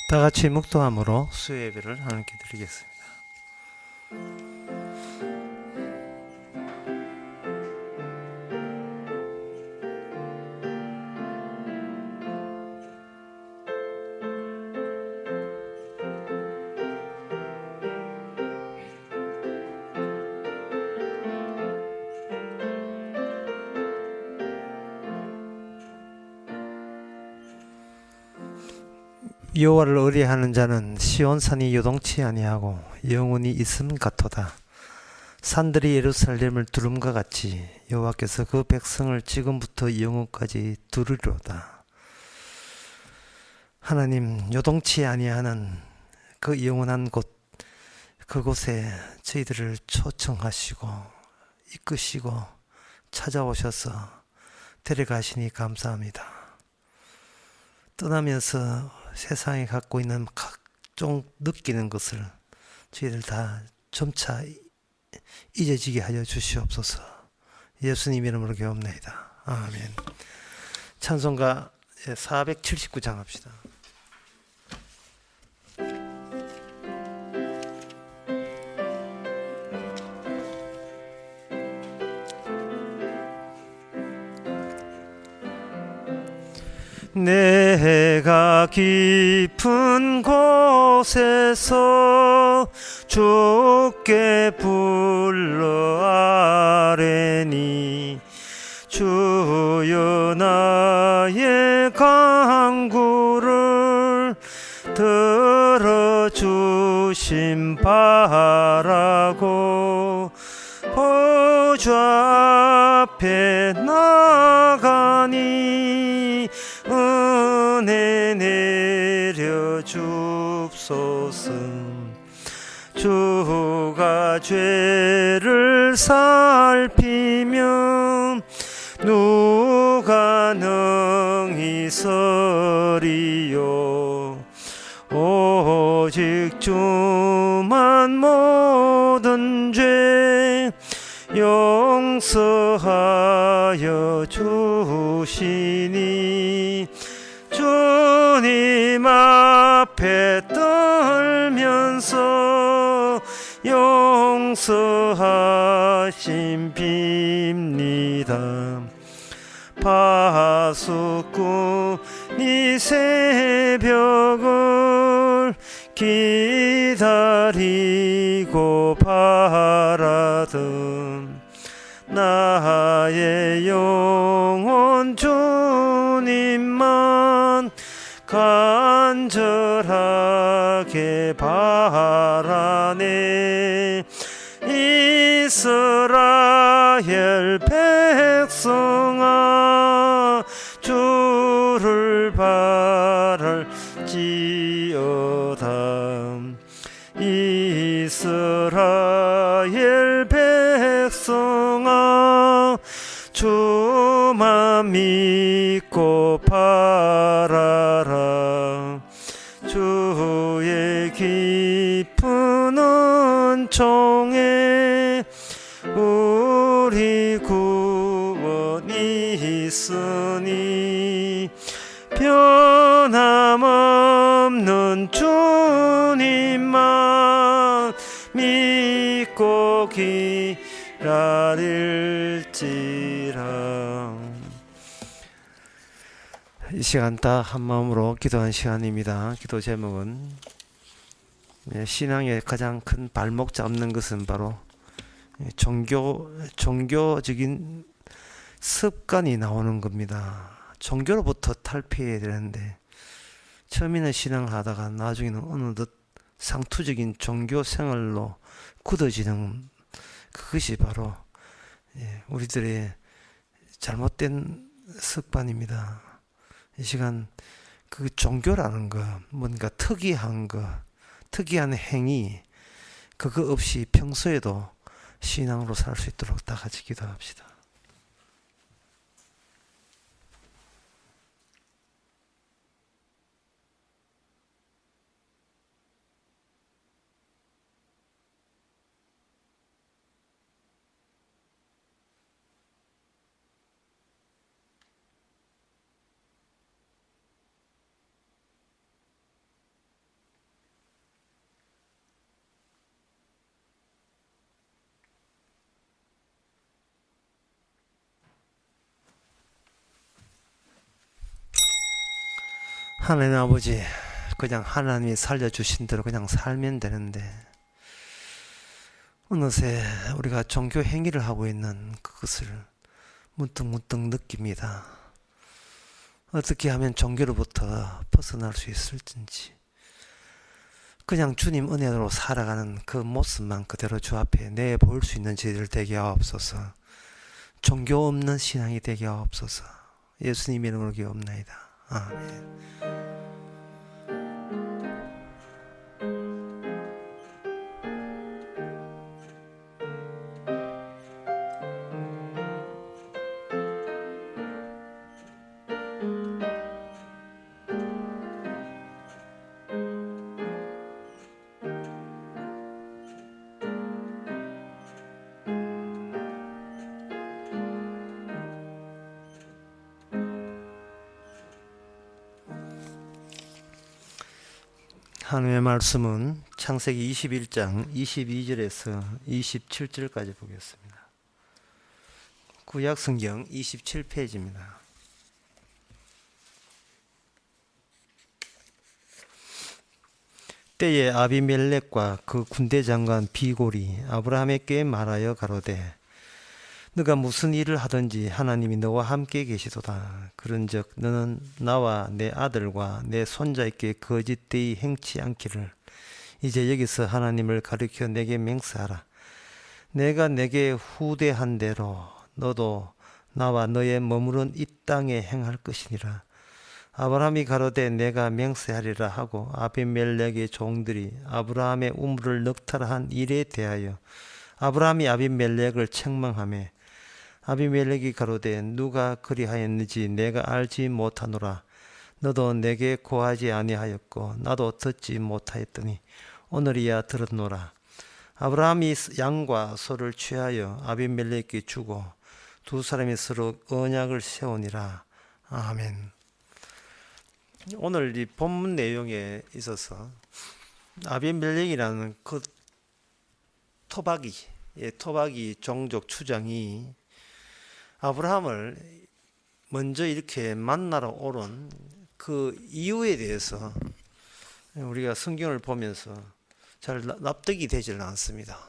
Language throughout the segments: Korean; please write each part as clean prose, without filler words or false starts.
다 같이 묵도함으로 수요 예배를 하나님께 드리겠습니다. 여호와를 의뢰하는 자는 시온산이 요동치 아니하고 영원히 있음 같도다. 산들이 예루살렘을 두름과 같이 여호와께서 그 백성을 지금부터 영원까지 두르리로다. 하나님, 요동치 아니하는 그 영원한 곳, 그곳에 저희들을 초청하시고 이끄시고 찾아오셔서 데려가시니 감사합니다. 떠나면서 세상에 갖고 있는 각종 느끼는 것을 저희들 다 점차 잊어지게 하여 주시옵소서. 예수님 이름으로 기도합니다. 아멘. 찬송가 479장 합시다. 내가 깊은 곳에서 주께 불러 아뢰니 주여 나의 간구를 들어주심 바라고 보좌 앞에 나가니 은혜 내려 줍소서. 주가 죄를 살피면 누가 능히 서리요. 오직 주만 모든 죄 용서하여 주시니 주님 앞에 떨면서 용서하심 빕니다. 파수꾼이 새벽을 기다리고 바라던 나의 영혼 주님만 간절하게 바라네. 이스라엘 백성아 주를 바랄지어다. 이스라엘 백성아 주만 믿고 바라라. 주의 깊은 은총에 우리 구원이 있으니 변함없는 주님만 믿고 기다릴지라. 이 시간 다 한마음으로 기도한 시간입니다. 기도 제목은 신앙의 가장 큰 발목 잡는 것은 바로 종교적인 습관이 나오는 겁니다. 종교로부터 탈피해야 되는데 처음에는 신앙을 하다가 나중에는 어느덧 상투적인 종교 생활로 굳어지는 그것이 바로 우리들의 잘못된 습관입니다. 이 시간 그 종교라는 거, 뭔가 특이한 거, 특이한 행위, 그거 없이 평소에도 신앙으로 살 수 있도록 다 같이 기도합시다. 하나님 아버지, 그냥 하나님이 살려주신 대로 그냥 살면 되는데 어느새 우리가 종교 행위를 하고 있는 그것을 문득문득 느낍니다. 어떻게 하면 종교로부터 벗어날 수 있을지, 그냥 주님 은혜로 살아가는 그 모습만 그대로 주 앞에 내볼 수 있는 저희들 되게 하옵소서. 종교 없는 신앙이 되게 하옵소서. 예수님 이름으로 기도합나이다. 아멘. 하나님의 말씀은 창세기 21장 22절에서 27절까지 보겠습니다. 구약성경 27페이지입니다. 때에 아비멜렉과 그 군대 장관 비골이 아브라함에게 말하여 가로되 너가 무슨 일을 하든지 하나님이 너와 함께 계시도다. 그런즉 너는 나와 내 아들과 내 손자에게 거짓되이 행치 않기를 이제 여기서 하나님을 가리켜 내게 맹세하라. 내가 내게 후대한 대로 너도 나와 너의 머무른 이 땅에 행할 것이니라. 아브라함이 가로되 내가 맹세하리라 하고 아비멜렉의 종들이 아브라함의 우물을 넉탈한 일에 대하여 아브라함이 아비멜렉을 책망하며 아비멜렉이 가로되 누가 그리하였는지 내가 알지 못하노라. 너도 내게 고하지 아니하였고 나도 듣지 못하였더니 오늘이야 들었노라. 아브라함이 양과 소를 취하여 아비멜렉에게 주고 두 사람이 서로 언약을 세우니라. 아멘. 오늘 이 본문 내용에 있어서 아비멜렉이라는 그 토박이 종족 추장이 아브라함을 먼저 이렇게 만나러 오른 그 이유에 대해서 우리가 성경을 보면서 잘 납득이 되질 않습니다.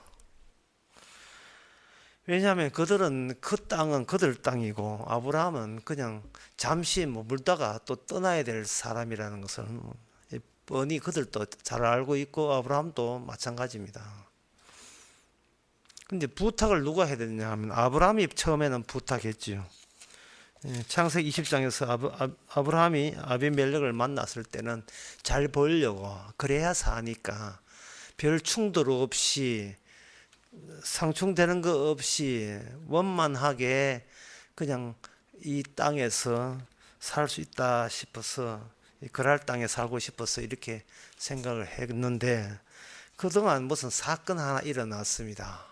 왜냐하면 그들은 그 땅은 그들 땅이고 아브라함은 그냥 잠시 물다가 또 떠나야 될 사람이라는 것을 뻔히 그들도 잘 알고 있고 아브라함도 마찬가지입니다. 근데 부탁을 누가 해야 되느냐 하면 아브라함이 처음에는 부탁했지요. 창세기 20장에서 아브라함이 아비멜렉을 만났을 때는 잘 보이려고 그래야 사니까 별 충돌 없이 상충되는 거 없이 원만하게 그냥 이 땅에서 살 수 있다 싶어서 그랄 땅에 살고 싶어서 이렇게 생각을 했는데 그동안 무슨 사건 하나 일어났습니다.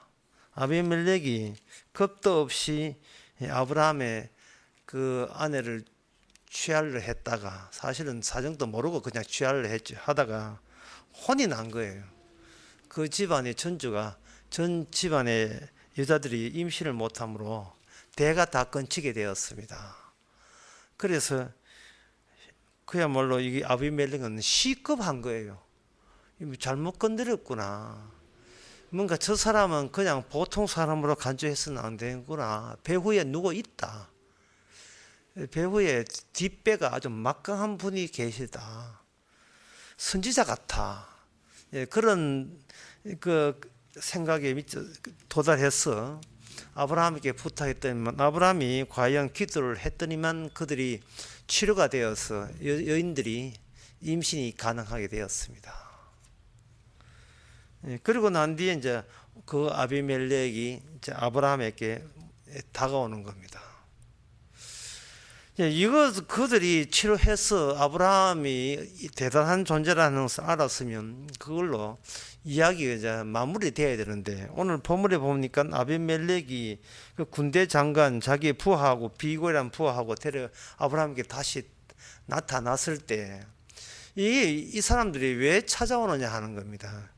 아비멜렉이 겁도 없이 아브라함의 그 아내를 취하려 했다가 사실은 사정도 모르고 그냥 취하려 하다가 혼이 난 거예요. 그 집안의 전 집안의 여자들이 임신을 못함으로 대가 다 끊치게 되었습니다. 그래서 그야말로 이게 아비멜렉은 시급한 거예요. 잘못 건드렸구나. 뭔가 저 사람은 그냥 보통 사람으로 간주해서는 안 되는구나. 배후에 누구 있다. 배후에 뒷배가 아주 막강한 분이 계시다. 선지자 같아. 그런 그 생각에 도달해서 아브라함에게 부탁했더니만 아브라함이 과연 기도를 했더니만 그들이 치료가 되어서 여인들이 임신이 가능하게 되었습니다. 그리고 난 뒤에 이제 그 아비멜렉이 이제 아브라함에게 다가오는 겁니다. 이거 그들이 치료해서 아브라함이 대단한 존재라는 것을 알았으면 그걸로 이야기가 이제 마무리돼야 되는데 오늘 본문에 보니까 아비멜렉이 그 군대 장관 자기 부하하고 비골이란 부하하고 데려 아브라함에게 다시 나타났을 때 이 사람들이 왜 찾아오느냐 하는 겁니다.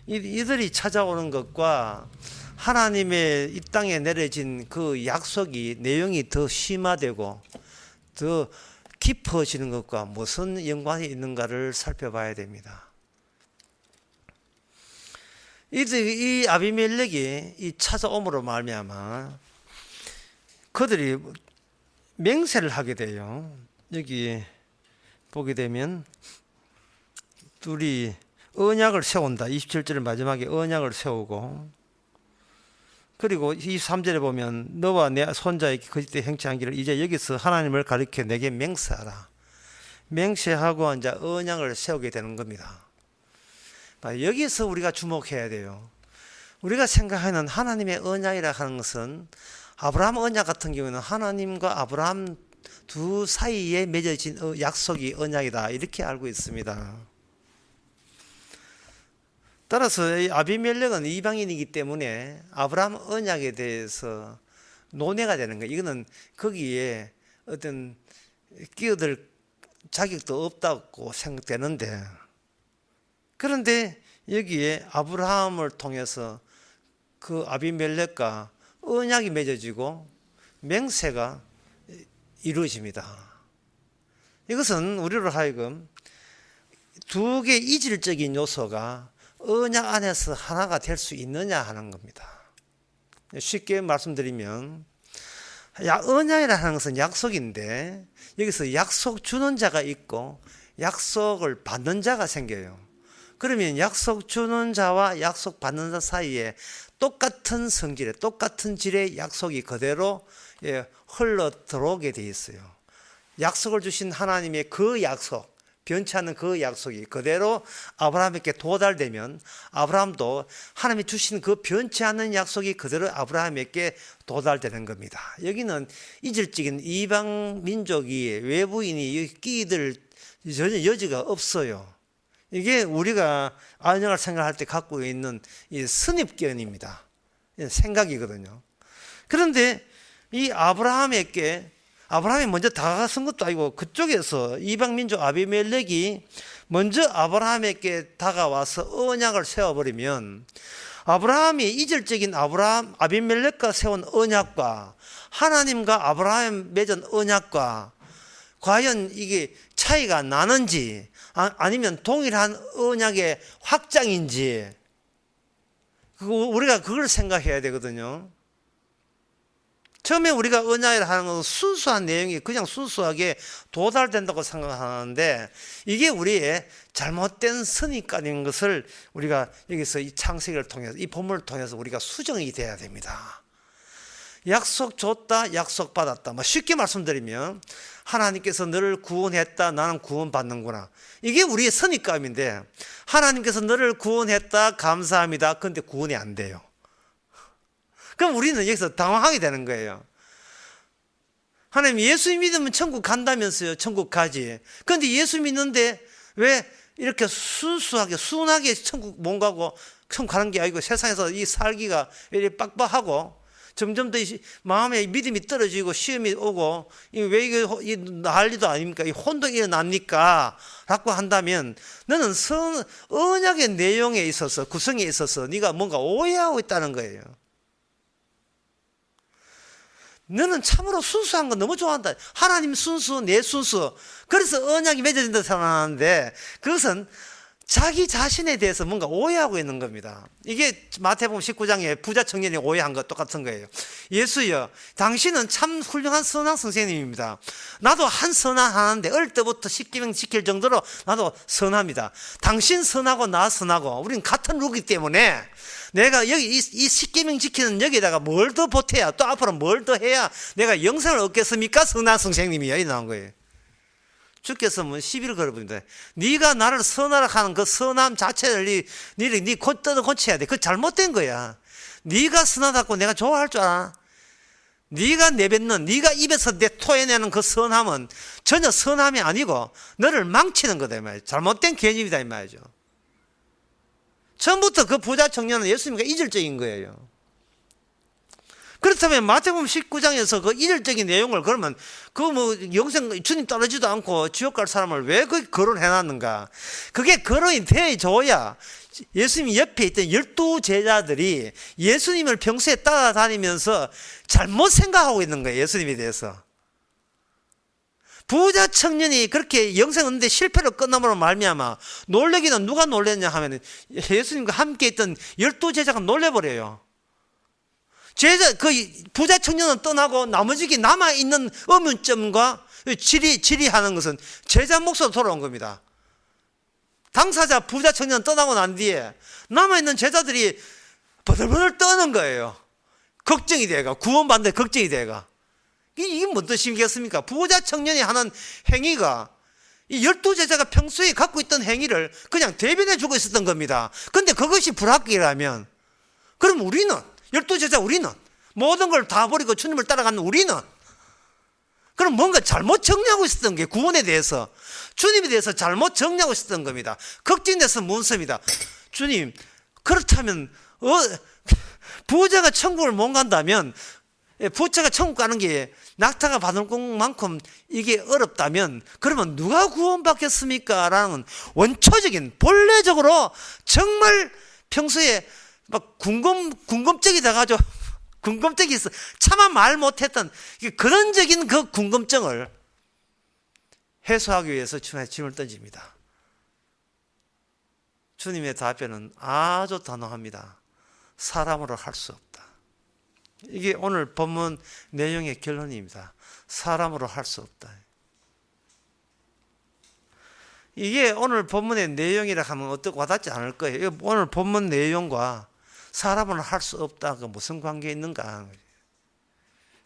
이들이 찾아오는 것과 하나님의 이 땅에 내려진 그 약속이 내용이 더 심화되고 더 깊어지는 것과 무슨 연관이 있는가를 살펴봐야 됩니다. 이 아비멜렉이 이 찾아옴으로 말미암아 그들이 맹세를 하게 돼요. 여기 보게 되면 둘이 언약을 세운다. 27절 마지막에 언약을 세우고, 그리고 23절에 보면 너와 내 손자에게 거짓된 행치한 길을 이제 여기서 하나님을 가리켜 내게 맹세하라. 맹세하고 이제 언약을 세우게 되는 겁니다. 여기서 우리가 주목해야 돼요. 우리가 생각하는 하나님의 언약이라 하는 것은 아브라함 언약 같은 경우는 하나님과 아브라함 두 사이에 맺어진 약속이 언약이다, 이렇게 알고 있습니다. 따라서 이 아비멜렉은 이방인이기 때문에 아브라함 언약에 대해서 논외가 되는 거예요. 이거는 거기에 어떤 끼어들 자격도 없다고 생각되는데, 그런데 여기에 아브라함을 통해서 그 아비멜렉과 언약이 맺어지고 맹세가 이루어집니다. 이것은 우리로 하여금 두 개의 이질적인 요소가 언약 안에서 하나가 될 수 있느냐 하는 겁니다. 쉽게 말씀드리면 언약이라는 것은 약속인데 여기서 약속 주는 자가 있고 약속을 받는 자가 생겨요. 그러면 약속 주는 자와 약속 받는 자 사이에 똑같은 성질의 똑같은 질의 약속이 그대로 흘러 들어오게 돼 있어요. 약속을 주신 하나님의 그 약속, 변치 않는 그 약속이 그대로 아브라함에게 도달되면 아브라함도 하나님이 주신 그 변치 않는 약속이 그대로 아브라함에게 도달되는 겁니다. 여기는 이질적인 이방 민족이 외부인이 끼들 전혀 여지가 없어요. 이게 우리가 언약을 생각할 때 갖고 있는 이 선입견입니다. 생각이거든요. 그런데 이 아브라함이 먼저 다가선 것도 아니고 그쪽에서 이방민족 아비멜렉이 먼저 아브라함에게 다가와서 언약을 세워버리면 아브라함이 이질적인 아비멜렉과 세운 언약과 하나님과 아브라함 맺은 언약과 과연 이게 차이가 나는지 아니면 동일한 언약의 확장인지 우리가 그걸 생각해야 되거든요. 처음에 우리가 언약이라 하는 것은 순수한 내용이 그냥 순수하게 도달된다고 생각하는데 이게 우리의 잘못된 선입관인 것을 우리가 여기서 이 창세기를 통해서 이 본문을 통해서 우리가 수정이 돼야 됩니다. 약속 줬다, 약속 받았다. 쉽게 말씀드리면 하나님께서 너를 구원했다, 나는 구원받는구나. 이게 우리의 선입관인데 하나님께서 너를 구원했다, 감사합니다. 그런데 구원이 안 돼요. 그럼 우리는 여기서 당황하게 되는 거예요. 하나님 예수 믿으면 천국 간다면서요. 천국 가지. 그런데 예수 믿는데 왜 이렇게 순하게 천국 못 가고 천국 가는 게 아니고 세상에서 이 살기가 이렇게 빡빡하고 점점 더 마음에 믿음이 떨어지고 시험이 오고 왜 이게 난리도 아닙니까? 이 혼동이 일어납니까? 라고 한다면 너는 언약의 내용에 있어서 구성에 있어서 네가 뭔가 오해하고 있다는 거예요. 너는 참으로 순수한 거 너무 좋아한다. 하나님 순수, 내 순수. 그래서 언약이 맺어진다고 생각하는데 그것은 자기 자신에 대해서 뭔가 오해하고 있는 겁니다. 이게 마태복음 19장에 부자 청년이 오해한 것 똑같은 거예요. 예수여, 당신은 참 훌륭한 선한 선생님입니다. 나도 한 선한 하는데 어릴 때부터 십계명 지킬 정도로 나도 선합니다. 당신 선하고 나 선하고 우리는 같은 룩이기 때문에 내가 여기 이 십계명 지키는 여기다가 뭘 더 보태야 또 앞으로 뭘 더 해야 내가 영생을 얻겠습니까? 선한 선생님이야. 이 나온 거예요. 주께서 시비를 걸어봅니다. 네가 나를 선하라 하는 그 선함 자체를 네 뜯어 고쳐야 돼. 그거 잘못된 거야. 네가 선하다고 내가 좋아할 줄 알아? 네가 내뱉는, 네가 입에서 토해내는 그 선함은 전혀 선함이 아니고 너를 망치는 거다 이 말이죠. 잘못된 개념이다 이 말이죠. 처음부터 그 부자 청년은 예수님과 이질적인 거예요. 그렇다면 마태복음 19장에서 그 이질적인 내용을 그러면 영생 주님 따르지도 않고 지옥 갈 사람을 왜 거기 거론해 놨는가? 그게 거론이 되어줘야 예수님 옆에 있던 12 제자들이 예수님을 평소에 따라다니면서 잘못 생각하고 있는 거예요. 예수님에 대해서. 부자 청년이 그렇게 영생 얻는데 실패로 끝남으로 말미암아 놀래기는 누가 놀랬냐 하면 예수님과 함께 있던 12제자가 놀래버려요. 그 부자 청년은 떠나고 나머지 남아있는 의문점과 질의하는 것은 제자 몫으로 돌아온 겁니다. 당사자 부자 청년 떠나고 난 뒤에 남아있는 제자들이 버들버들 떠는 거예요. 걱정이 돼가, 구원받는데 걱정이 돼가. 이게 뭔 뜻이겠습니까? 부자 청년이 하는 행위가 이 12제자가 평소에 갖고 있던 행위를 그냥 대변해 주고 있었던 겁니다. 근데 그것이 불합격이라면 그럼 우리는 12제자 우리는 모든 걸 다 버리고 주님을 따라가는 우리는 그럼 뭔가 잘못 정리하고 있었던 게 구원에 대해서 주님에 대해서 잘못 정리하고 있었던 겁니다. 걱정돼서 묻습니다. 주님 그렇다면 부자가 천국을 못 간다면 부자가 천국 가는 게 낙타가 받을 것만큼 이게 어렵다면 그러면 누가 구원받겠습니까? 라는 원초적인 본래적으로 정말 평소에 막 궁금증이 돼가지고 궁금증이 있어 차마 말 못했던 근원적인 그 궁금증을 해소하기 위해서 주님의 짐을 던집니다. 주님의 답변은 아주 단호합니다. 사람으로 할 수 없다. 이게 오늘 본문 내용의 결론입니다. 사람으로 할 수 없다. 이게 오늘 본문의 내용이라 하면 어떻게 와닿지 않을 거예요. 오늘 본문 내용과 사람으로 할 수 없다가 무슨 관계 있는가.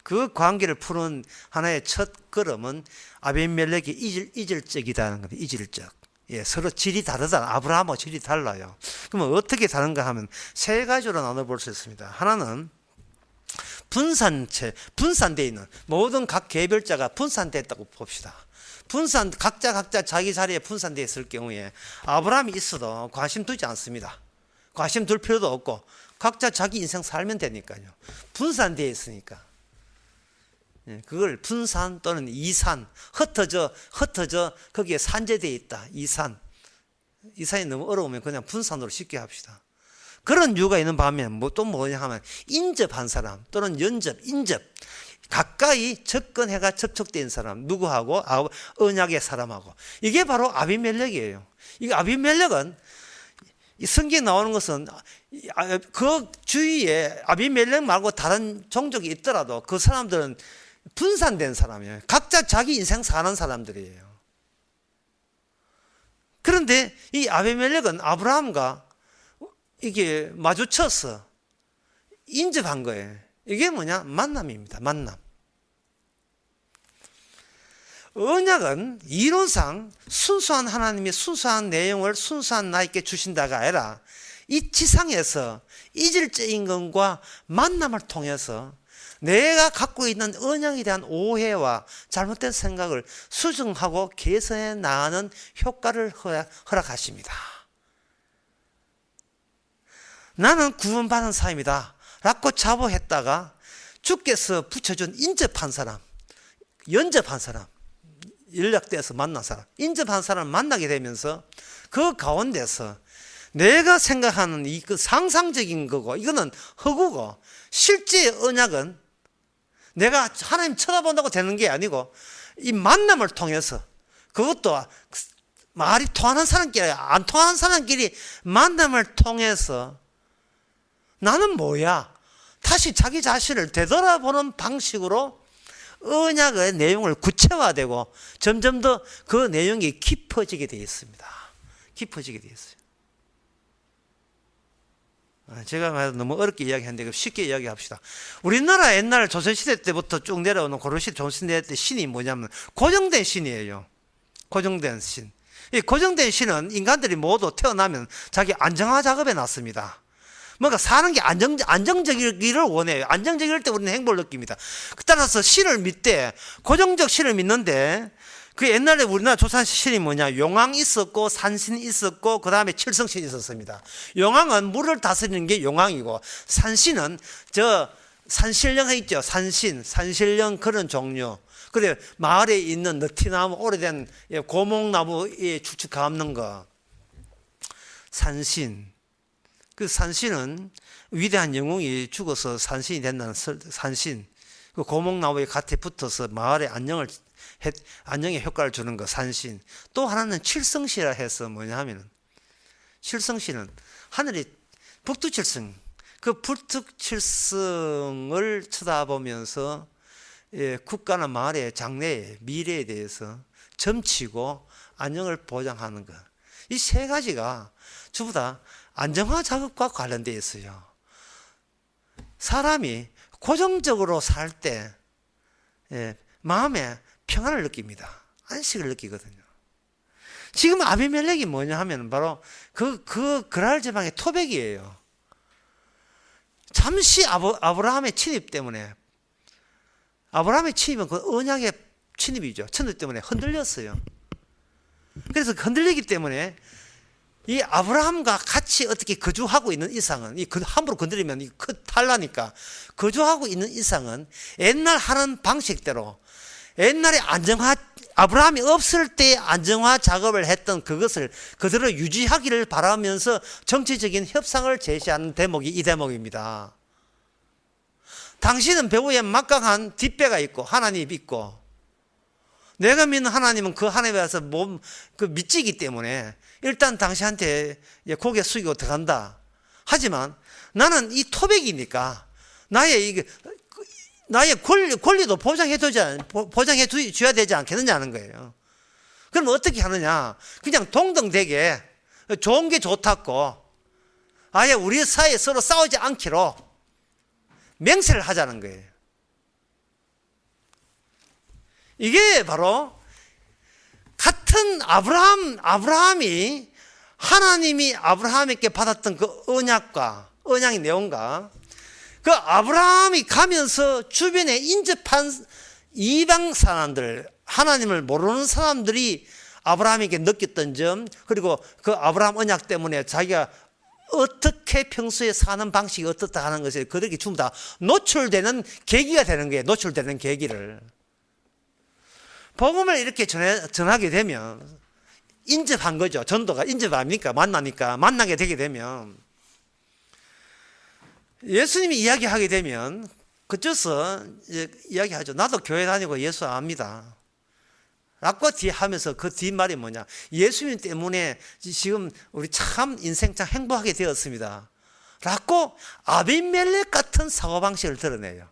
그 관계를 푸는 하나의 첫 걸음은 아비멜렉이 이질적이다는 겁니다. 이질적. 서로 질이 다르다. 아브라함하고 질이 달라요. 그러면 어떻게 다른가 하면 세 가지로 나눠볼 수 있습니다. 하나는 분산되어 있는 모든 각 개별자가 분산되었다고 봅시다. 각자 자기 자리에 분산되어 있을 경우에 아브라함이 있어도 관심 두지 않습니다. 관심 둘 필요도 없고 각자 자기 인생 살면 되니까요. 분산되어 있으니까. 그걸 분산 또는 이산, 흩어져 거기에 산재되어 있다. 이산이 너무 어려우면 그냥 분산으로 쉽게 합시다. 그런 이유가 있는 반면 또 뭐냐 하면 인접한 사람 또는 인접 가까이 접근해가 접촉된 사람 누구하고 언약의 사람하고 이게 바로 아비멜렉이에요. 이 아비멜렉은 이 성경에 나오는 것은 그 주위에 아비멜렉 말고 다른 종족이 있더라도 그 사람들은 분산된 사람이에요. 각자 자기 인생 사는 사람들이에요. 그런데 이 아비멜렉은 아브라함과 이게 마주쳐서 인접한 거예요. 이게 뭐냐? 만남입니다. 만남. 언약은 이론상 순수한 하나님이 순수한 내용을 순수한 나에게 주신다가 아니라 이 지상에서 이질적인 것과 만남을 통해서 내가 갖고 있는 언약에 대한 오해와 잘못된 생각을 수정하고 개선해 나가는 효과를 허락하십니다. 나는 구원받은 사람이다 라고 자부했다가 주께서 붙여준 인접한 사람, 연접한 사람, 연락돼서 만난 사람, 인접한 사람을 만나게 되면서 그 가운데서 내가 생각하는 그 상상적인 거고 이거는 허구고 실제 언약은 내가 하나님 쳐다본다고 되는 게 아니고 이 만남을 통해서 그것도 말이 통하는 사람끼리 안 통하는 사람끼리 만남을 통해서 나는 뭐야? 다시 자기 자신을 되돌아보는 방식으로 언약의 내용을 구체화되고 점점 더 그 내용이 깊어지게 되어 있습니다. 깊어지게 되어 있어요. 제가 너무 어렵게 이야기하는데 쉽게 이야기합시다. 우리나라 옛날 조선시대 때부터 쭉 내려오는 고려시대 조선시대 때 신이 뭐냐면 고정된 신이에요. 고정된 신. 이 고정된 신은 인간들이 모두 태어나면 자기 안정화 작업에 놨습니다. 뭔가 사는 게 안정적이기를 원해요. 안정적일 때 우리는 행복을 느낍니다. 따라서 신을 믿되 고정적 신을 믿는데 그 옛날에 우리나라 조선 신이 뭐냐? 용왕 있었고 산신 있었고 그 다음에 칠성신 있었습니다. 용왕은 물을 다스리는 게 용왕이고 산신은 산신령 있죠. 산신령 그런 종류. 그래 마을에 있는 느티나무 오래된 고목나무에 축축 감는 거 산신. 그 산신은 위대한 영웅이 죽어서 산신이 된다는 산신. 그 고목나무에 gat에 붙어서 마을의 안녕을 안정의 효과를 주는 거 산신. 또 하나는 칠성시라 해서 뭐냐 하면은 칠성시는 하늘이 북두칠성, 그 북두칠성을 쳐다보면서 국가나 마을의 장래의 미래에 대해서 점치고 안정을 보장하는 것. 이 세 가지가 전부 다 안정화 작업과 관련되어 있어요. 사람이 고정적으로 살 때 마음에 평안을 느낍니다. 안식을 느끼거든요. 지금 아비멜렉이 뭐냐 하면 바로 그랄 지방의 토백이에요. 잠시 아브라함의 침입 때문에, 아브라함의 침입은 그 언약의 침입이죠. 천국 때문에 흔들렸어요. 그래서 흔들리기 때문에 이 아브라함과 같이 어떻게 거주하고 있는 이상은, 함부로 건드리면 탈라니까, 거주하고 있는 이상은 옛날 하는 방식대로, 옛날에 아브라함이 없을 때 안정화 작업을 했던 그것을 그대로 유지하기를 바라면서 정치적인 협상을 제시하는 대목이 이 대목입니다. 당신은 배후에 막강한 뒷배가 있고 하나님이 있고, 내가 믿는 하나님은 그 하나님에 와서 믿지기 때문에 일단 당신한테 고개 숙이고 들어간다. 하지만 나는 이 토백이니까 나의 권리도 보장해 줘야 되지 않겠느냐는 거예요. 그럼 어떻게 하느냐? 그냥 동등되게 좋은 게 좋다고 아예 우리 사이에 서로 싸우지 않기로 맹세를 하자는 거예요. 이게 바로 같은 아브라함이 하나님이 아브라함에게 받았던 그 언약의 내용과 그 아브라함이 가면서 주변에 인접한 이방 사람들, 하나님을 모르는 사람들이 아브라함에게 느꼈던 점, 그리고 그 아브라함 언약 때문에 자기가 어떻게 평소에 사는 방식이 어떻다 하는 것에 그들에게 전부 다 노출되는 계기가 되는 거예요. 노출되는 계기를. 복음을 이렇게 전하게 되면 인접한 거죠. 전도가 인접 아닙니까? 만나게 되게 되면 예수님이 이야기하게 되면 그쳐서 이야기하죠. 나도 교회 다니고 예수 압니다. 라고 뒤에 하면서 그 뒷말이 뭐냐? 예수님 때문에 지금 우리 참 인생 참 행복하게 되었습니다. 라고 아비멜렉 같은 사고방식을 드러내요.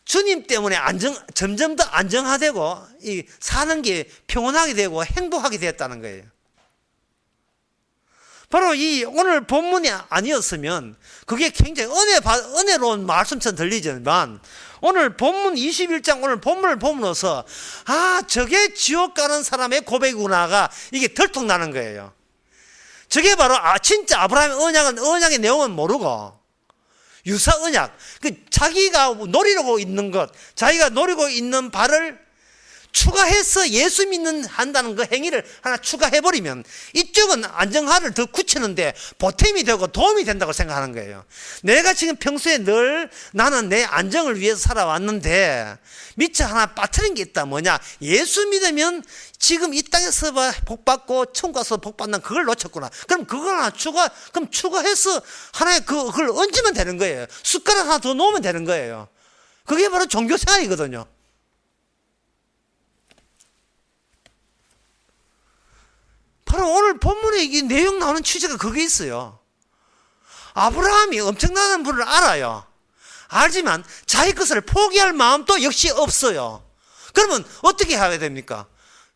주님 때문에 점점 더 안정화되고 사는 게 평온하게 되고 행복하게 되었다는 거예요. 바로 이 오늘 본문이 아니었으면 그게 굉장히 은혜로운 말씀처럼 들리지만 오늘 본문 21장 오늘 본문을 보면서 저게 지옥 가는 사람의 고백이구나가 이게 덜컥나는 거예요. 저게 바로 진짜 아브라함의 언약의 내용은 모르고 유사 언약, 자기가 노리고 있는 것, 자기가 노리고 있는 바를 추가해서 한다는 그 행위를 하나 추가해버리면 이쪽은 안정화를 더 굳히는데 보탬이 되고 도움이 된다고 생각하는 거예요. 내가 지금 평소에 늘 나는 내 안정을 위해서 살아왔는데 밑에 하나 빠뜨린 게 있다. 뭐냐? 예수 믿으면 지금 이 땅에서 복받고 천국 가서 복받는 그걸 놓쳤구나. 그럼 그걸 하나 추가해서 하나의 그걸 얹으면 되는 거예요. 숟가락 하나 더 놓으면 되는 거예요. 그게 바로 종교생활이거든요. 바로 오늘 본문에 이 내용 나오는 취지가 그게 있어요. 아브라함이 엄청나는 분을 알아요. 알지만 자기 것을 포기할 마음도 역시 없어요. 그러면 어떻게 해야 됩니까?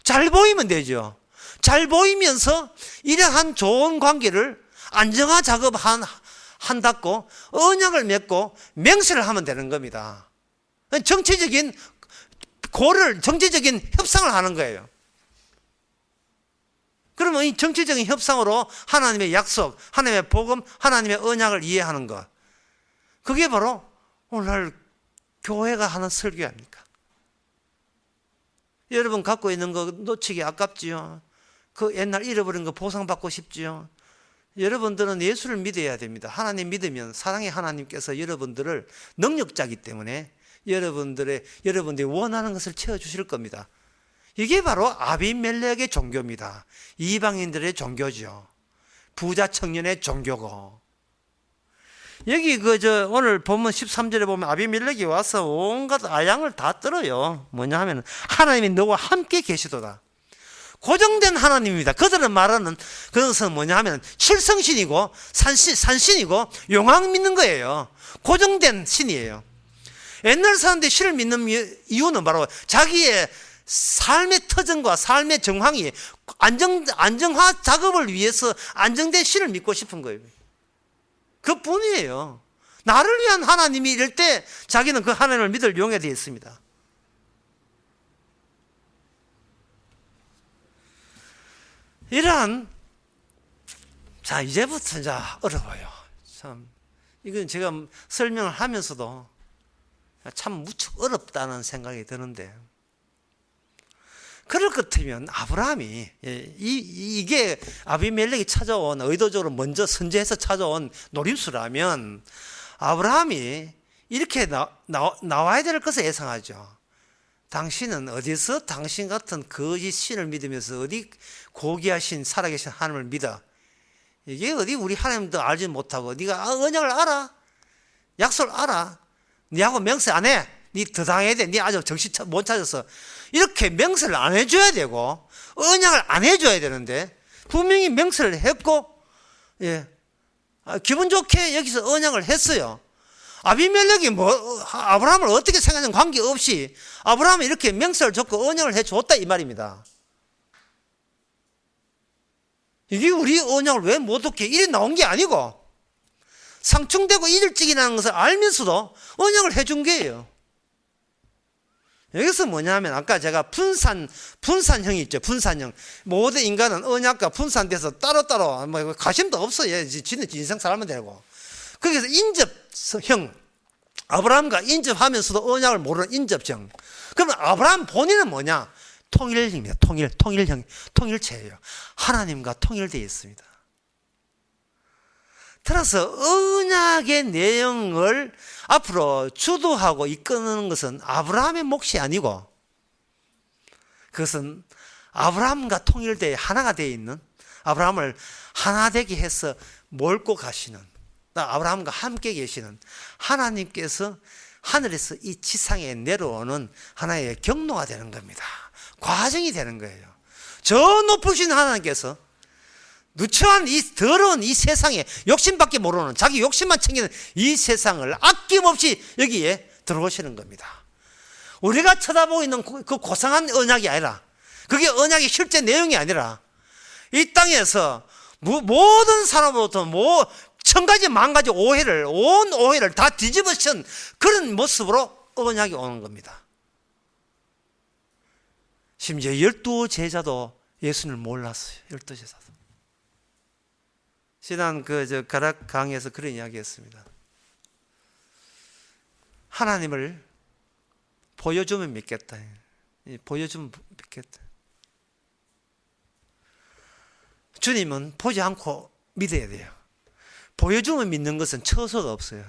잘 보이면 되죠. 잘 보이면서 이러한 좋은 관계를 안정화 작업한다고 언약을 맺고 맹세를 하면 되는 겁니다. 정치적인 협상을 하는 거예요. 그러면 이 정치적인 협상으로 하나님의 약속, 하나님의 복음, 하나님의 언약을 이해하는 것. 그게 바로 오늘날 교회가 하는 설교 아닙니까? 여러분 갖고 있는 거 놓치기 아깝지요. 그 옛날 잃어버린 거 보상받고 싶지요. 여러분들은 예수를 믿어야 됩니다. 하나님 믿으면 사랑의 하나님께서 여러분들을 능력자이기 때문에 여러분들이 원하는 것을 채워주실 겁니다. 이게 바로 아비멜렉의 종교입니다. 이방인들의 종교죠. 부자 청년의 종교고. 여기 오늘 본문 13절에 보면 아비멜렉이 와서 온갖 아양을 다 떨어요. 뭐냐 하면 하나님이 너와 함께 계시도다. 고정된 하나님입니다. 그들은 말하는 그것은 뭐냐 하면 칠성신이고 산신이고 용왕 믿는 거예요. 고정된 신이에요. 옛날 사람들이 신을 믿는 이유는 바로 자기의 삶의 터전과 삶의 정황이 안정화 작업을 위해서 안정된 신을 믿고 싶은 거예요. 그뿐이에요. 나를 위한 하나님이 이럴 때 자기는 그 하나님을 믿을 용에 되어 있습니다. 이러한, 자, 이제부터 이제 어려워요. 참, 이건 제가 설명을 하면서도 참 무척 어렵다는 생각이 드는데, 그럴 것 같으면 아브라함이, 이게 아비멜렉이 찾아온, 의도적으로 먼저 선제해서 찾아온 노림수라면, 아브라함이 이렇게 나와야 될 것을 예상하죠. 당신은 어디서 당신 같은 거짓 신을 믿으면서 어디 고귀하신 살아계신 하나님을 믿어? 이게 어디 우리 하나님도 알지 못하고 네가 언약을 알아? 약속을 알아? 네하고 맹세 안 해? 네 더 당해야 돼. 네 아직 정신 못 찾았어. 이렇게 맹세를 안 해줘야 되고 언약을 안 해줘야 되는데 분명히 맹세를 했고, 예, 기분 좋게 여기서 언약을 했어요. 아비멜렉이 아브라함을 어떻게 생각하는 관계없이 아브라함이 이렇게 맹세를 줬고 언약을 해줬다 이 말입니다. 이게 우리 언약을 왜 못 얻게 이래 나온 게 아니고 상충되고 이질직이라는 것을 알면서도 언약을 해준 거예요. 여기서 뭐냐면 아까 제가 분산형이 있죠. 분산형. 모든 인간은 언약과 분산돼서 따로따로 가심도 없어요. 지는 인생 살면 되고. 거기서 인접형, 아브라함과 인접하면서도 언약을 모르는 인접형. 그러면 아브라함 본인은 뭐냐? 통일입니다. 통일형, 통일체예요. 하나님과 통일되어 있습니다. 따라서 언약의 내용을 앞으로 주도하고 이끄는 것은 아브라함의 몫이 아니고 그것은 아브라함과 통일되어 하나가 되어 있는, 아브라함을 하나 되게 해서 몰고 가시는, 아브라함과 함께 계시는 하나님께서 하늘에서 이 지상에 내려오는 하나의 경로가 되는 겁니다. 과정이 되는 거예요. 저 높으신 하나님께서 누추한 이 더러운 이 세상에 욕심밖에 모르는, 자기 욕심만 챙기는 이 세상을 아낌없이 여기에 들어오시는 겁니다. 우리가 쳐다보고 있는 그 고상한 언약이 아니라, 그게 언약의 실제 내용이 아니라 이 땅에서 모든 사람으로부터 천 가지 만 가지 온 오해를 다 뒤집어 쓴 그런 모습으로 언약이 오는 겁니다. 심지어 12 제자도 예수님을 몰랐어요. 12 제자도. 지난 가락 강의에서 그런 이야기 했습니다. 하나님을 보여주면 믿겠다. 보여주면 믿겠다. 주님은 보지 않고 믿어야 돼요. 보여주면 믿는 것은 처소가 없어요.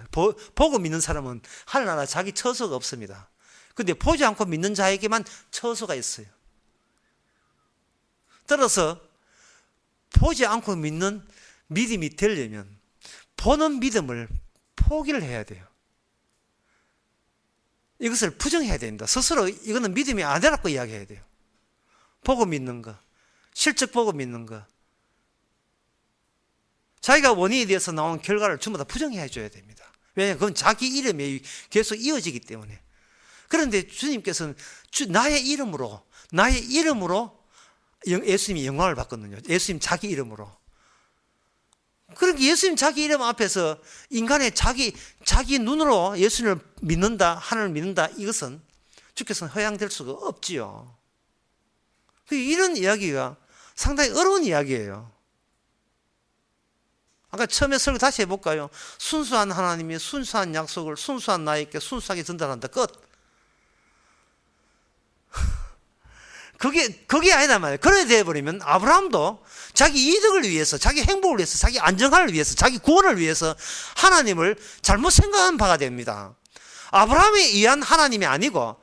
보고 믿는 사람은 하늘나라 자기 처소가 없습니다. 그런데 보지 않고 믿는 자에게만 처소가 있어요. 따라서 보지 않고 믿는 믿음이 되려면 보는 믿음을 포기를 해야 돼요. 이것을 부정해야 됩니다. 스스로 이거는 믿음이 아니라고 이야기해야 돼요. 보고 믿는 거, 실적 보고 믿는 거, 자기가 원인에 대해서 나온 결과를 전부 다 부정해 줘야 됩니다. 왜냐하면 그건 자기 이름에 계속 이어지기 때문에. 그런데 주님께서는 나의 이름으로 예수님이 영광을 받거든요. 예수님 자기 이름으로. 그러니까 예수님 자기 이름 앞에서 인간의 자기 눈으로 예수님을 믿는다, 하나님을 믿는다, 이것은 주께서는 허용될 수가 없지요. 이런 이야기가 상당히 어려운 이야기예요. 아까 처음에 설교 다시 해볼까요? 순수한 하나님이 순수한 약속을 순수한 나에게 순수하게 전달한다. 끝. 그게 아니다 말이에요. 그래 되어버리면 아브라함도 자기 이득을 위해서, 자기 행복을 위해서, 자기 안정화를 위해서, 자기 구원을 위해서 하나님을 잘못 생각한 바가 됩니다. 아브라함에 의한 하나님이 아니고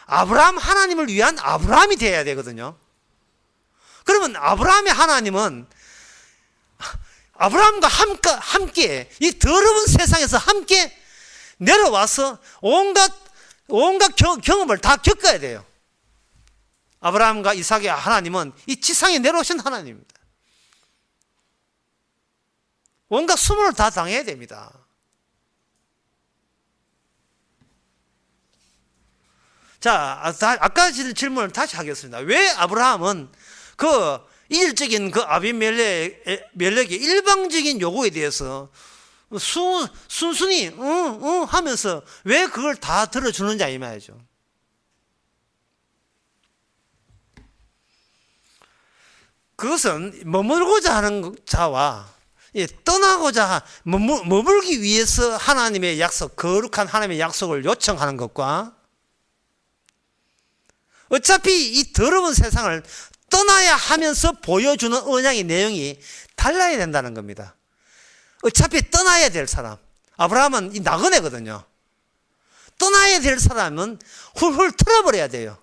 아브라함 하나님을 위한 아브라함이 되어야 되거든요. 그러면 아브라함의 하나님은 아브라함과 함께 이 더러운 세상에서 함께 내려와서 온갖 경험을 다 겪어야 돼요. 아브라함과 이삭의 하나님은 이 지상에 내려오신 하나님입니다. 온갖 수모를 다 당해야 됩니다. 자, 아까 질문을 다시 하겠습니다. 왜 아브라함은 그 일적인 그 아비멜렉의 일방적인 요구에 대해서 순순히 응 하면서 왜 그걸 다 들어주는지 이 말이죠. 그것은 머물고자 하는 자와 떠나고자 머물기 위해서 하나님의 약속, 거룩한 하나님의 약속을 요청하는 것과 어차피 이 더러운 세상을 떠나야 하면서 보여주는 언약의 내용이 달라야 된다는 겁니다. 어차피 떠나야 될 사람, 아브라함은 이 나그네거든요. 떠나야 될 사람은 훌훌 털어버려야 돼요.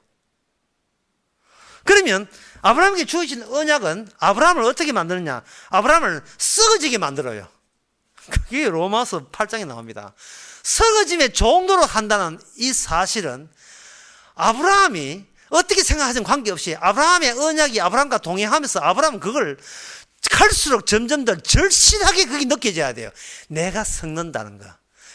그러면 아브라함에게 주어진 언약은 아브라함을 어떻게 만드느냐? 아브라함을 썩어지게 만들어요. 그게 로마서 8장에 나옵니다. 썩어짐의 종도로 한다는 이 사실은 아브라함이 어떻게 생각하든 관계없이 아브라함의 언약이 아브라함과 동행하면서 아브라함은 그걸 갈수록 점점 더 절실하게 그게 느껴져야 돼요. 내가 썩는다는 거.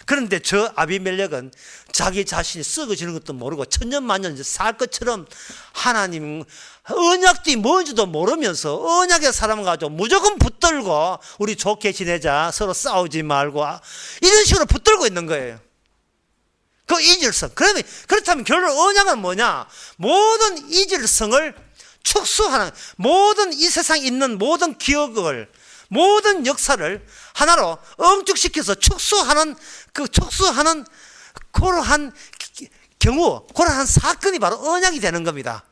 그런데 저 아비멜렉은 자기 자신이 썩어지는 것도 모르고 천년만년 살 것처럼 하나님 언약이 뭔지도 모르면서 언약의 사람을 가지고 무조건 붙들고 우리 좋게 지내자, 서로 싸우지 말고 이런 식으로 붙들고 있는 거예요. 그 이질성. 그렇다면 결론 언약은 뭐냐? 모든 이질성을 축소하는, 모든 이 세상에 있는 모든 기억을, 모든 역사를 하나로 엉축시켜서 축소하는 그러한 경우, 그러한 사건이 바로 언약이 되는 겁니다.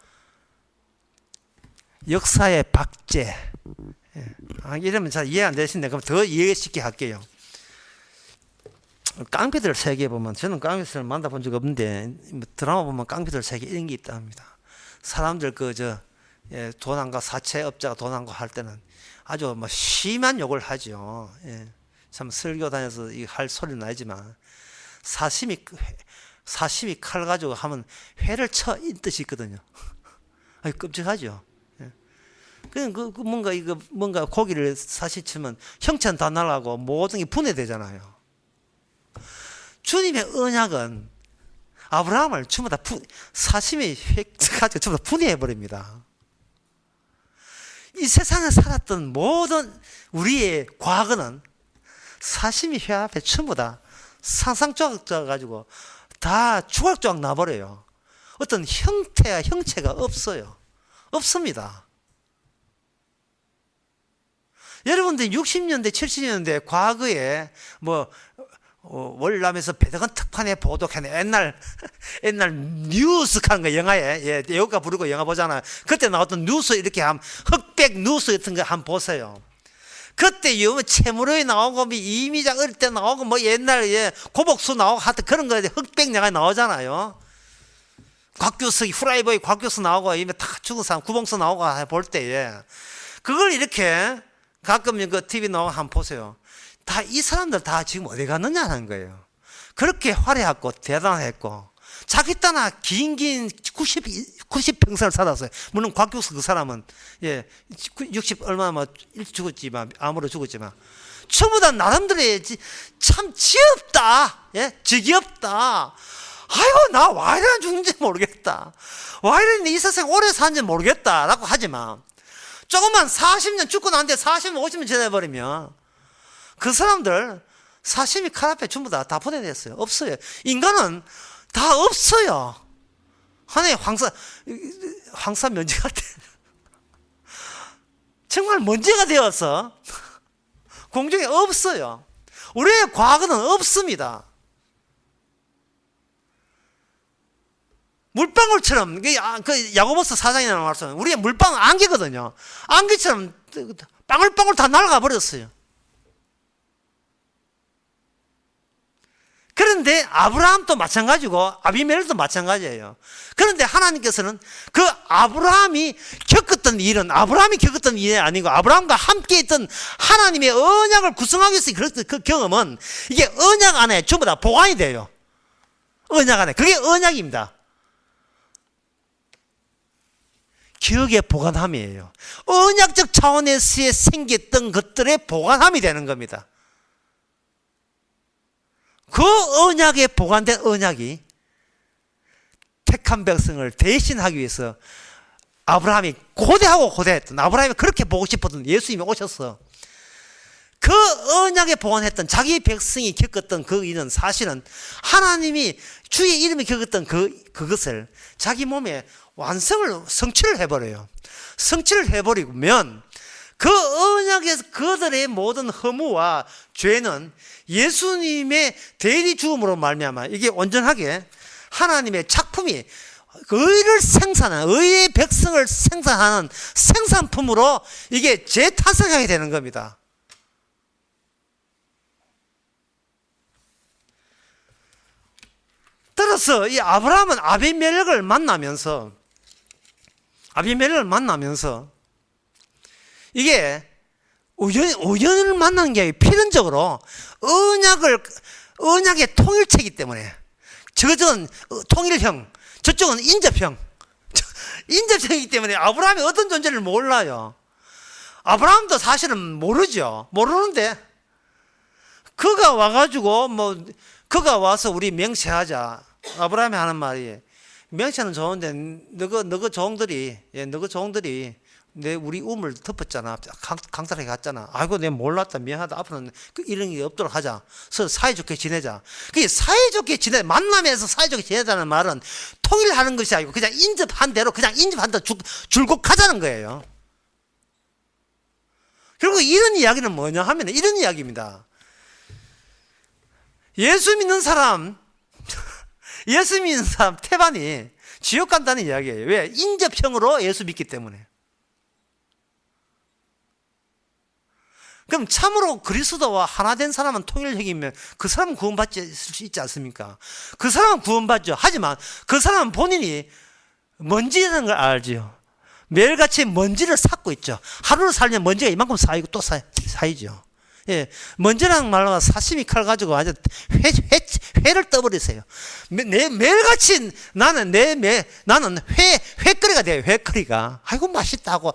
역사의 박제. 이러면 잘 이해 안 되시는데 그럼 더 이해쉽게 할게요. 깡패들 세계 보면, 저는 깡패들을 만나본 적 없는데 드라마 보면 깡패들 세계 이런 게 있다 합니다. 사람들 도난과 사채업자가 도난과 할 때는 아주 심한 욕을 하죠. 참 설교 다녀서 할 소리는 나지만 사심이 칼 가지고 하면 회를 쳐 인 뜻이 있거든요. 아주 끔찍하죠. 뭔가 고기를 사시치면 형체는 다 날아가고 모든 게 분해되잖아요. 주님의 언약은 아브라함을 전부 다 사심이 가지고 전부 다 분해해버립니다. 이 세상에 살았던 모든 우리의 과거는 사심이 회 앞에 전부 다 상상조각 가지고 다 조각조각 나버려요. 어떤 형체가 없어요. 없습니다. 여러분들 60년대, 70년대 과거에 월남에서 배덕한 특판에 보도한 옛날 뉴스 하는 거 영화에 여가 부르고 영화 보잖아요. 그때 나왔던 뉴스 이렇게 흑백 뉴스 같은 거 한번 보세요. 그때 채무로에 나오고 이미자 어릴 때 나오고 옛날 고복수 나오고 하여튼 그런 거 흑백 영화에 나오잖아요. 곽규석 후라이보이 곽규석 나오고 다 죽은 사람 구봉수 나오고 볼 때에 그걸 이렇게 가끔 그 TV 나오고 한번 보세요. 다 이 사람들 다 지금 어디 갔느냐 하는 거예요. 그렇게 화려했고 대단했고 자기 따나 긴 90평생을 살았어요. 물론 곽규석 그 사람은 60 얼마 죽었지만 암으로 죽었지만 전부 다 나름대로의 참 지겹다. 지겹다. 아이고 나 와 이래 죽는지 모르겠다. 와 이래 이 세상 오래 사는지 모르겠다 라고 하지만 조금만 40년 죽고 난 뒤에 40년 50년 지나버리면 그 사람들 사심이 칼 앞에 전부 다 분해됐어요. 없어요. 인간은 다 없어요. 하나의 황사 먼지 같아. 정말 먼지가 되어서 공중에 없어요. 우리의 과거는 없습니다. 물방울처럼 그 야고보서 4장에 나오는 말씀, 우리의 물방울 안개거든요. 안개처럼 방울방울 다 날아가 버렸어요. 그런데 아브라함도 마찬가지고 아비멜렉도 마찬가지예요. 그런데 하나님께서는 그 아브라함이 겪었던 일은 아브라함이 겪었던 일이 아니고 아브라함과 함께 있던 하나님의 언약을 구성하기 위해서 그 경험은 이게 언약 안에 전부 다 보관이 돼요. 언약 안에. 그게 언약입니다. 기억의 보관함이에요. 언약적 차원에서 생겼던 것들의 보관함이 되는 겁니다. 그 언약에 보관된 언약이 택한 백성을 대신하기 위해서 아브라함이 고대했던 아브라함이 그렇게 보고 싶었던 예수님이 오셔서 그 언약에 보관했던 자기 백성이 겪었던 그 일은 사실은 하나님이 주의 이름이 겪었던 그것을 자기 몸에 성취를 해버려요. 성취를 해버리면 그 언약에서 그들의 모든 허무와 죄는 예수님의 대리 죽음으로 말미암아 이게 온전하게 하나님의 작품이 의의 백성을 생산하는 생산품으로 이게 재탄생하게 되는 겁니다. 따라서 이 아브라함은 아비멜렉을 만나면서 이게 우연을 만나는 게 아니라 필연적으로 언약의 통일체이기 때문에 저쪽은 통일형, 저쪽은 인접형이기 때문에 아브라함이 어떤 존재를 몰라요. 아브라함도 사실은 모르는데 그가 와서 우리 맹세하자. 아브라함이 하는 말이 명체는 좋은데 너그 종들이 우리 우물 덮었잖아. 강탈하게 갔잖아. 아이고 내가 몰랐다. 미안하다. 앞으로는 이런 게 없도록 하자. 서로 사이좋게 지내자. 그게 사이좋게 만나면서 사이좋게 지내자는 말은 통일하는 것이 아니고 그냥 인접한 대로 줄곧 가자는 거예요. 그리고 이런 이야기는 뭐냐 하면 이런 이야기입니다. 예수 믿는 사람 태반이 지옥 간다는 이야기예요. 왜? 인접형으로 예수 믿기 때문에. 그럼 참으로 그리스도와 하나 된 사람은 통일형이면 그 사람은 구원받을 수 있지 않습니까? 그 사람은 구원받죠. 하지만 그 사람은 본인이 먼지라는 걸 알지요. 매일같이 먼지를 삭고 있죠. 하루를 살면 먼지가 이만큼 쌓이고 또 쌓이죠. 예, 먼지라는 말로 사시미 칼 가지고 완전 회를 떠버리세요. 매일같이 나는 회거리가 돼요. 회거리가. 아이고 맛있다고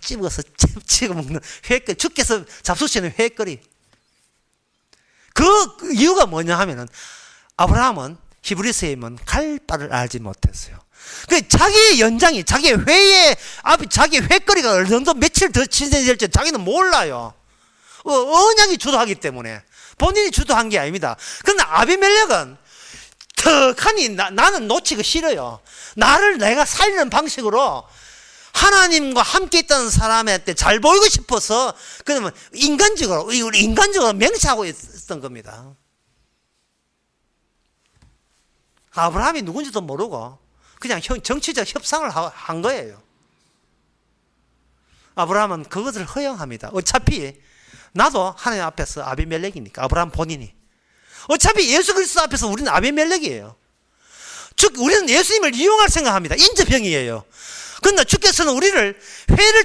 찝어서 찍어 먹는 회거리. 주께서 잡수시는 회거리. 그 이유가 뭐냐 하면은 아브라함은 히브리서에 있는 갈 바를 알지 못했어요. 그 자기의 연장이 자기 회거리가 어느 정도 며칠 더 진행될지 자기는 몰라요. 언약이 주도하기 때문에 본인이 주도한 게 아닙니다. 그런데 아비멜렉은 턱하니 나는 놓치기 싫어요. 내가 살리는 방식으로 하나님과 함께 있던 사람한테 잘 보이고 싶어서 그러면 인간적으로 맹세하고 있었던 겁니다. 아브라함이 누군지도 모르고 그냥 정치적 협상을 한 거예요. 아브라함은 그것을 허용합니다. 어차피 나도 하나님 앞에서 아비멜렉이니까 아브라함 본인이 어차피 예수 그리스도 앞에서 우리는 아비멜렉이에요. 즉 우리는 예수님을 이용할 생각합니다. 인접형이에요. 그러나 주께서는 우리를 회를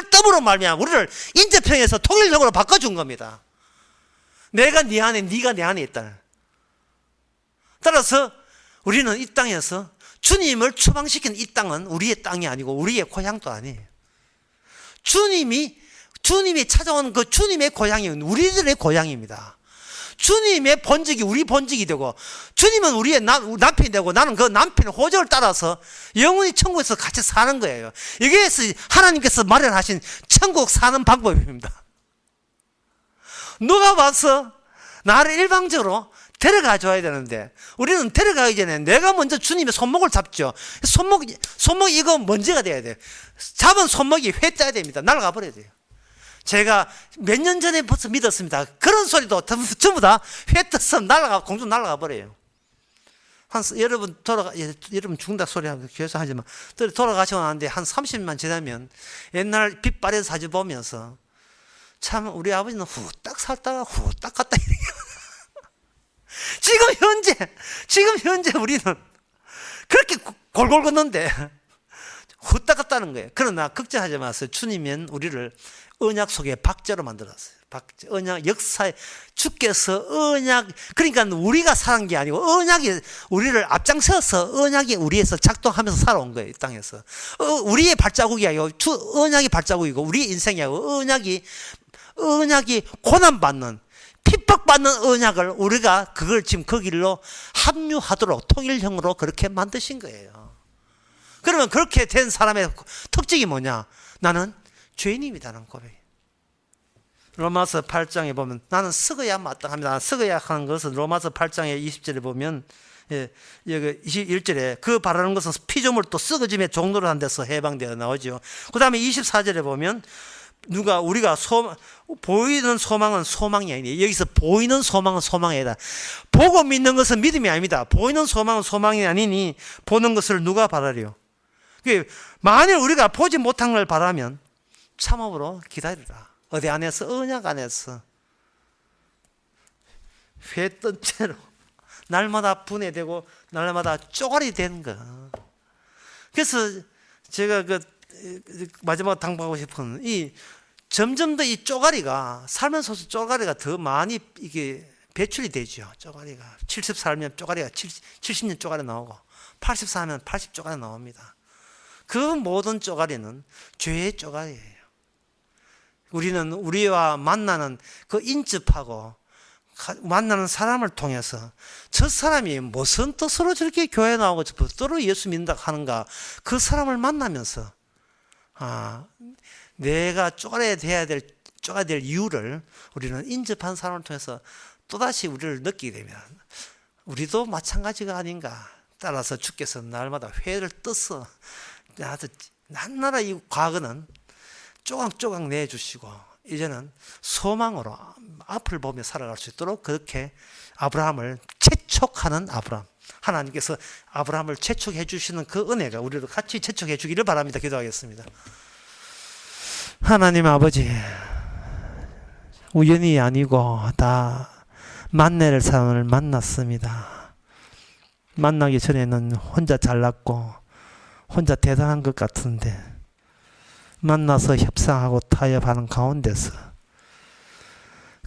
떠으로 말미암아 우리를 인접형에서 통일형으로 바꿔준 겁니다. 내가 네 안에 네가 내 안에 있다. 따라서 우리는 이 땅에서 주님을 추방시킨 이 땅은 우리의 땅이 아니고 우리의 고향도 아니에요. 주님이 찾아온 그 주님의 고향이 우리들의 고향입니다. 주님의 본직이 우리 본직이 되고 주님은 우리의 남편이 되고 나는 그 남편의 호적을 따라서 영원히 천국에서 같이 사는 거예요. 이게 하나님께서 마련하신 천국 사는 방법입니다. 누가 와서 나를 일방적으로 데려가 줘야 되는데 우리는 데려가기 전에 내가 먼저 주님의 손목을 잡죠. 손목이 이거 먼지가 돼야 돼요. 잡은 손목이 회 떠야 됩니다. 날아가 버려야 돼요. 제가 몇 년 전에 벌써 믿었습니다. 그런 소리도 전부 다 회 떠서 공중 날아가 버려요. 여러분 죽는다 소리 하고 교회에서 하지만 돌아가시고 나는데 한 30년 지나면 옛날 빛바랜 사진 보면서 참 우리 아버지는 후딱 살다가 후딱 갔다 이래요. 지금 현재 우리는 그렇게 골골 걷는데 후딱 갔다는 거예요. 그러나 걱정하지 마세요. 주님은 우리를 언약 속에 박제로 만들었어요. 박제, 언약, 역사에 주께서 언약, 그러니까 우리가 살은 게 아니고 언약이 우리를 앞장서서 언약이 우리에서 작동하면서 살아온 거예요. 이 땅에서. 우리의 발자국이 아니고 언약이 발자국이고 우리 인생이 아니고 언약이 고난받는, 핍박받는 언약을 우리가 그걸 지금 그 길로 합류하도록 통일형으로 그렇게 만드신 거예요. 그러면 그렇게 된 사람의 특징이 뭐냐? 나는 죄인입니다라는 고백. 로마서 8장에 보면 나는 썩어야 마땅합니다. 썩어야 하는 것은 로마서 8장의 20절에 보면 여기 21절에 그 바라는 것은 피조물도 썩어짐의 종로를 한 데서 해방되어 나오죠. 그 다음에 24절에 보면 우리가 보이는 소망은 소망이 아니에요. 여기서 보이는 소망은 소망이 아니다. 보고 믿는 것은 믿음이 아닙니다. 보이는 소망은 소망이 아니니 보는 것을 누가 바라려? 만일 우리가 보지 못한 걸 바라면 참음으로 기다리라. 어디 안에서? 언약 안에서 회 뜬 채로 날마다 분해되고 날마다 쪼가리 되는 거. 그래서 제가 마지막 당부하고 싶은 점점 더 이 쪼가리가 살면서 쪼가리가 더 많이 이게 배출이 되죠. 쪼가리가 70 살면 쪼가리가 70년 쪼가리 나오고 80 살면 80 쪼가리 나옵니다. 그 모든 쪼가리는 죄의 쪼가리예요. 우리는 우리와 만나는 그 인접하고 만나는 사람을 통해서 저 사람이 무슨 뜻으로 저렇게 교회 나오고 저 뜻으로 예수 믿는다 하는가, 그 사람을 만나면서 내가 쪼가려야 될 이유를 우리는 인접한 사람을 통해서 또다시 우리를 느끼게 됩니다. 우리도 마찬가지가 아닌가. 따라서 주께서 날마다 회를 떠서 날마다 이 과거는 조각조각 내주시고 이제는 소망으로 앞을 보며 살아갈 수 있도록 그렇게 아브라함을 채촉하는 아브라함, 하나님께서 아브라함을 채촉해 주시는 그 은혜가 우리도 같이 채촉해 주기를 바랍니다. 기도하겠습니다. 하나님 아버지, 우연이 아니고 다 만날 사람을 만났습니다. 만나기 전에는 혼자 잘났고 혼자 대단한 것 같은데 만나서 협상하고 타협하는 가운데서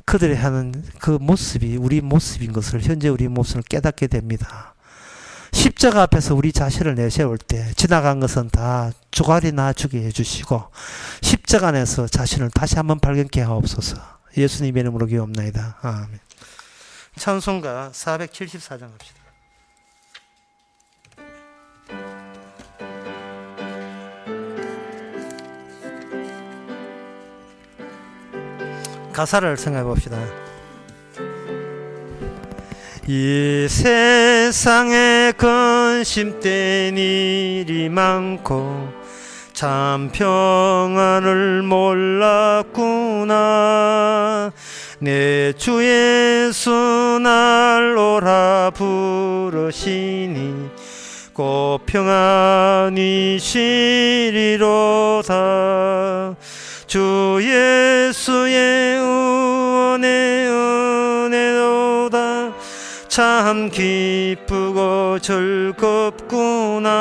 그들이 하는 그 모습이 우리 모습인 것을, 현재 우리 모습을 깨닫게 됩니다. 십자가 앞에서 우리 자신을 내세울 때 지나간 것은 다 조가리 놔주게 해주시고 십자가 안에서 자신을 다시 한번 발견케 하옵소서. 예수님의 이름으로 기도합나이다. 아멘. 찬송가 474장 합시다. 가사를 생각해 봅시다. 이 세상에 근심된 일이 많고 참 평안을 몰랐구나. 내 주 예수 날 오라 부르시니 곧 평안이 시리로다. 주 예수의 은혜 은혜로다. 참 기쁘고 즐겁구나.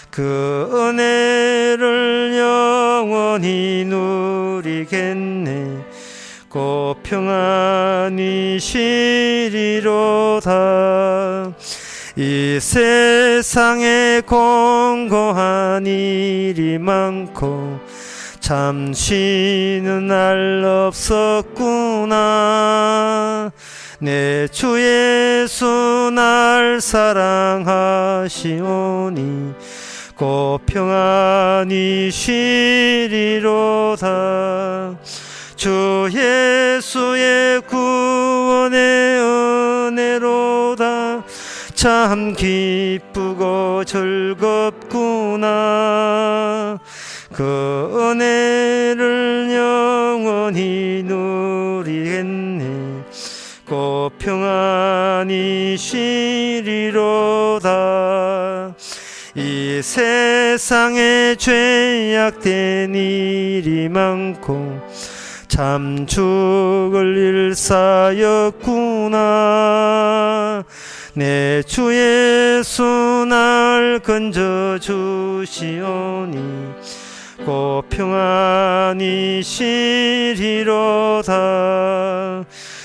그 은혜를 영원히 누리겠네. 곧 평안이 시리로다. 이 세상에 공고한 일이 많고 참 쉬는 날 없었구나. 내 주 예수 날 사랑하시오니 곧 평안이 쉬리로다. 주 예수의 구원의 은혜로다. 참 기쁘고 즐겁구나. 그 은혜를 영원히 누리겠네. 곧 평안이 쉬리로다. 이 세상에 죄악된 일이 많고 참 죽을 일사였구나. 내 주 예수 날 건져 주시오니 곧 평안히 쉬리로다.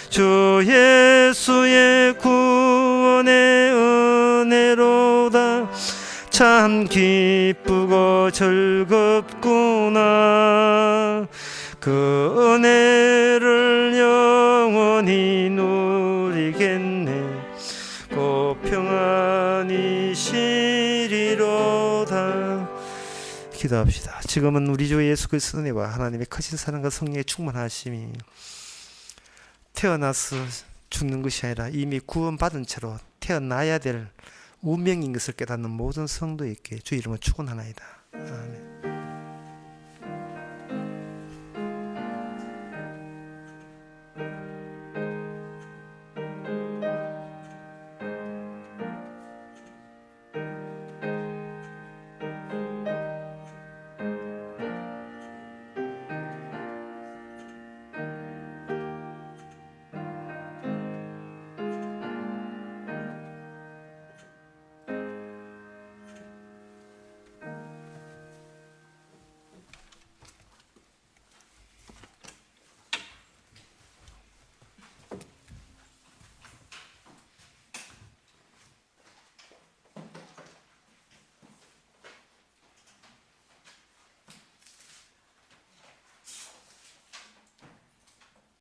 주 예수의 구원의 은혜로다. 참 기쁘고 즐겁구나. 그 은혜를 영원히 누리겠네. 곧 평안히 쉬리로다. 기도합시다. 지금은 우리 주 예수 그리스도의 은혜와 하나님의 크신 사랑과 성령의 충만하심이 태어나서 죽는 것이 아니라 이미 구원받은 채로 태어나야 될 운명인 것을 깨닫는 모든 성도에게 주 이름으로 축원하나이다. 아멘.